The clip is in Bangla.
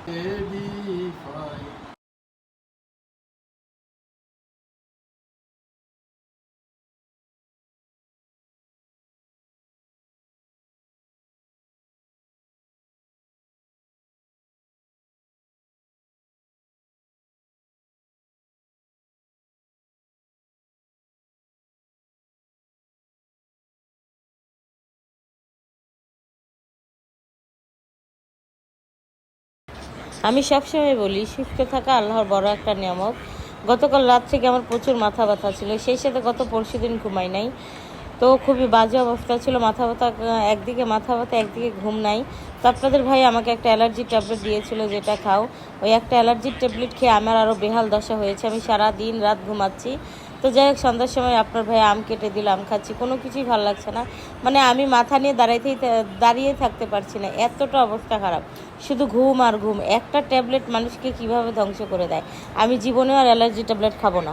এডিফাই। আমি সবসময় বলি সুস্থ থাকা আল্লাহর বড় একটা নিয়ামত। গতকাল রাত থেকে আমার প্রচুর মাথা ব্যথা ছিল, সেই সাথে গত পরশু দিন ঘুমাই নাই। তো খুবই বাজে অবস্থা ছিল, মাথা ব্যথা, একদিকে মাথা ব্যথা একদিকে ঘুম নাই। তো আপনাদের ভাই আমাকে একটা অ্যালার্জির ট্যাবলেট দিয়েছিল, যেটা খাও। ওই একটা অ্যালার্জির ট্যাবলেট খেয়ে আমার আরও বেহাল দশা হয়েছে, আমি সারা দিন রাত ঘুমাচ্ছি। তো যাই হোক, সন্ধ্যার সময় আপনার ভাই আম কেটে দিল, আম খাচ্ছি, কোনো কিছুই ভালো লাগছে না। মানে আমি মাথা নিয়ে দাঁড়িয়ে থাকতে পারছি না, এতটা অবস্থা খারাপ। শুধু ঘুম আর ঘুম, একটা ট্যাবলেট মানুষকে কিভাবে ধ্বংস করে দেয়। আমি জীবনে আর অ্যালার্জি ট্যাবলেট খাবো না।